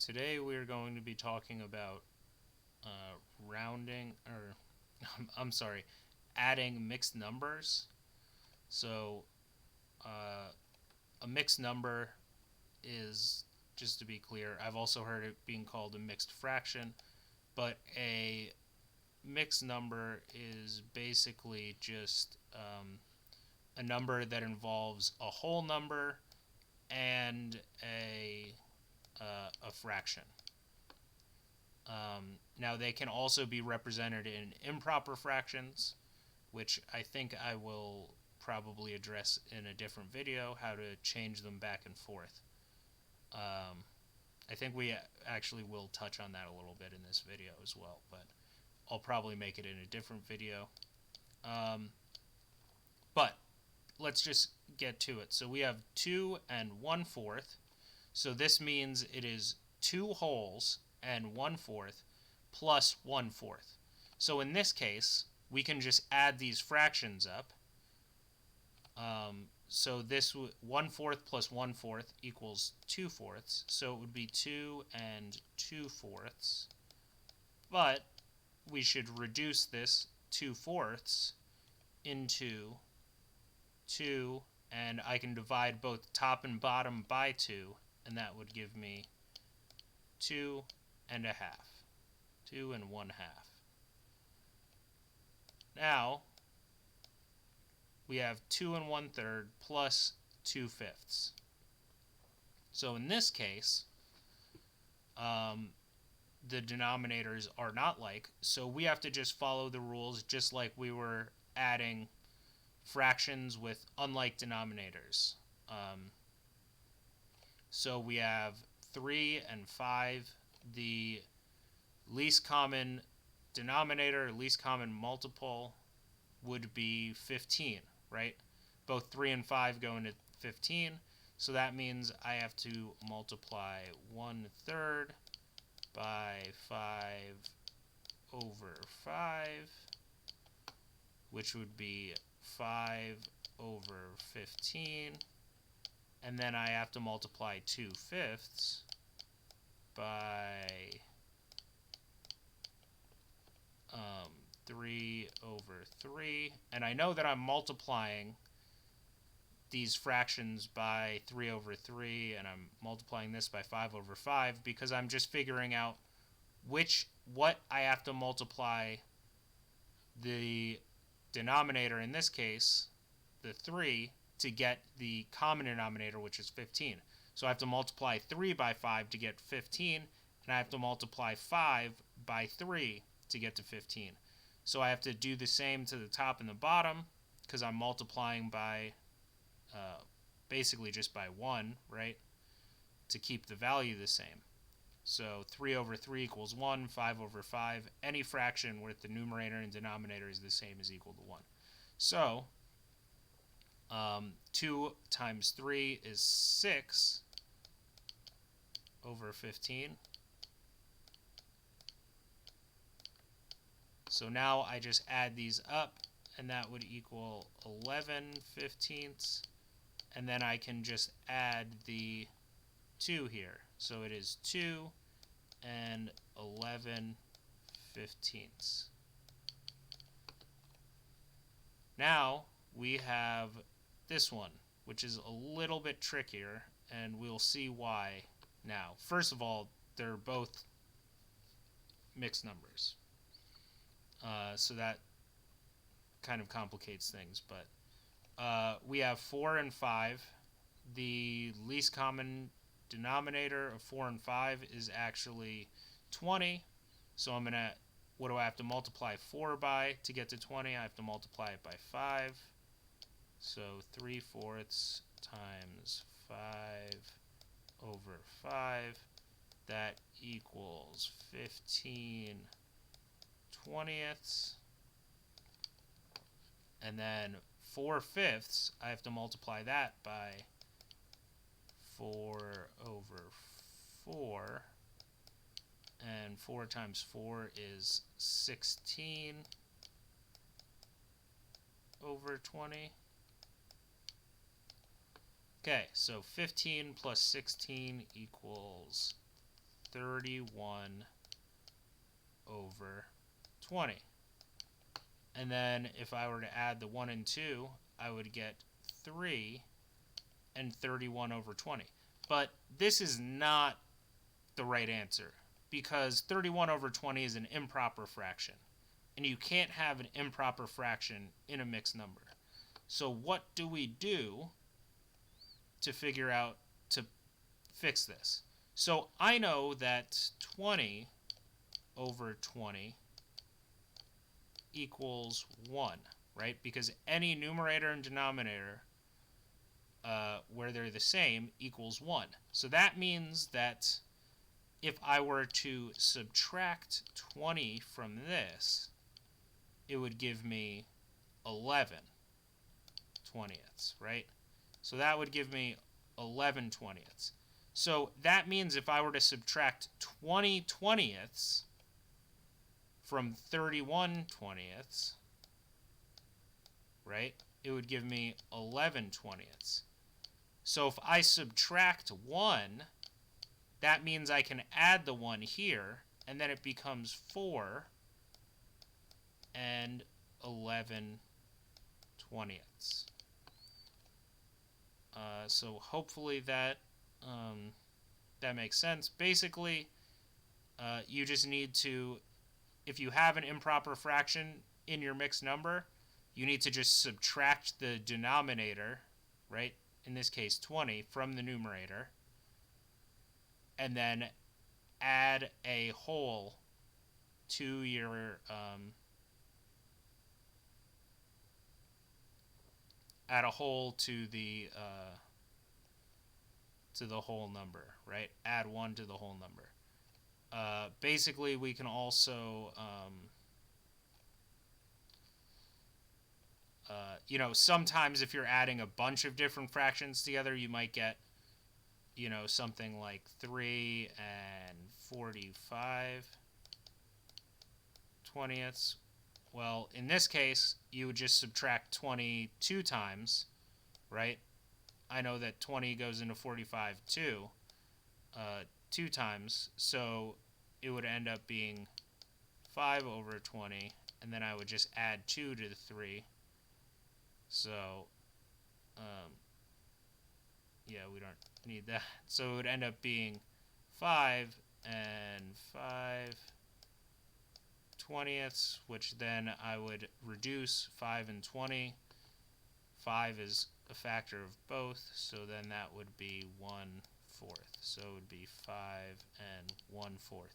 Today we are going to be talking about rounding, or I'm sorry, adding mixed numbers. So a mixed number is, just to be clear, I've also heard it being called a mixed fraction, but a mixed number is basically just a number that involves a whole number and a fraction. Now they can also be represented in improper fractions, which I think I will probably address in a different video, how to change them back and forth. I think we actually will touch on that a little bit in this video as well, but I'll probably make it in a different video. But let's just get to it. So we have 2 1/4. So this means it is 2 wholes and 1/4 plus 1/4. So in this case, we can just add these fractions up. So this 1/4 plus 1/4 equals 2/4. So it would be 2 2/4. But we should reduce this 2/4 into 2, and I can divide both top and bottom by 2, and that would give me 2 1/2. 2 1/2. Now we have 2 1/3 plus 2/5. So in this case, the denominators are not like, so we have to just follow the rules just like we were adding fractions with unlike denominators. So we have 3 and 5. The least common denominator, least common multiple would be 15, right? Both 3 and 5 go into 15, so that means I have to multiply 1/3 by 5/5, which would be 5/15, and then I have to multiply 2/5 by 3/3, and I know that I'm multiplying these fractions by 3/3, and I'm multiplying this by 5/5 because I'm just figuring out what I have to multiply the denominator, in this case, the 3, to get the common denominator, which is 15. So I have to multiply 3 by 5 to get 15, and I have to multiply 5 by 3 to get to 15. So I have to do the same to the top and the bottom because I'm multiplying by basically just by 1, right, to keep the value the same. So 3/3 equals 1, 5/5. Any fraction with the numerator and denominator is the same as equal to 1. So 2 times 3 is 6/15. So now I just add these up, and that would equal 11/15. And then I can just add the 2 here. So it is 2 11/15. Now we have this one, which is a little bit trickier, and we'll see why now. First of all, they're both mixed numbers. So that kind of complicates things, but we have 4 and 5. The least common denominator of 4 and 5 is actually 20. So what do I have to multiply 4 by to get to 20? I have to multiply it by 5. So 3/4 times 5/5. That equals 15/20. And then 4/5, I have to multiply that by 4/4, and 4 times 4 is 16/20. Okay, so 15 plus 16 equals 31 over 20. And then if I were to add the 1 and 2, I would get 3 and 31 over 20. But this is not the right answer, because 31 over 20 is an improper fraction. And you can't have an improper fraction in a mixed number. So what do we do to figure out to fix this? So I know that 20 over 20 equals 1, right? Because any numerator and denominator where they're the same equals 1. So that means that if I were to subtract 20 from this, it would give me 11 twentieths, right? So that would give me 11 twentieths. So that means if I were to subtract 20 twentieths from 31 twentieths, right, it would give me 11 twentieths. So if I subtract 1, that means I can add the 1 here, and then it becomes 4 and 11 twentieths. So hopefully that that makes sense. Basically, you just need to, if you have an improper fraction in your mixed number, you need to just subtract the denominator, right, in this case 20, from the numerator, and then add a whole to your add a whole to the whole number, right? Add 1 to the whole number. Basically, we can also you know, sometimes if you're adding a bunch of different fractions together, you might get, you know, something like 3 and 45 twentieths. Well, in this case, you would just subtract 20 two times, right? I know that 20 goes into 45 too, two times, so it would end up being 5 over 20, and then I would just add 2 to the 3. So, yeah, we don't need that. So it would end up being 5 and 5 twentieths, which then I would reduce 5 and 20. 5 is a factor of both, so then that would be 1/4. So it would be 5 and 1/4.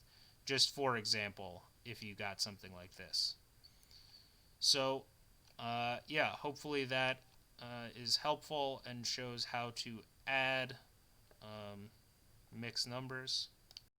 Just for example, if you got something like this. So, yeah, hopefully that is helpful and shows how to add mixed numbers.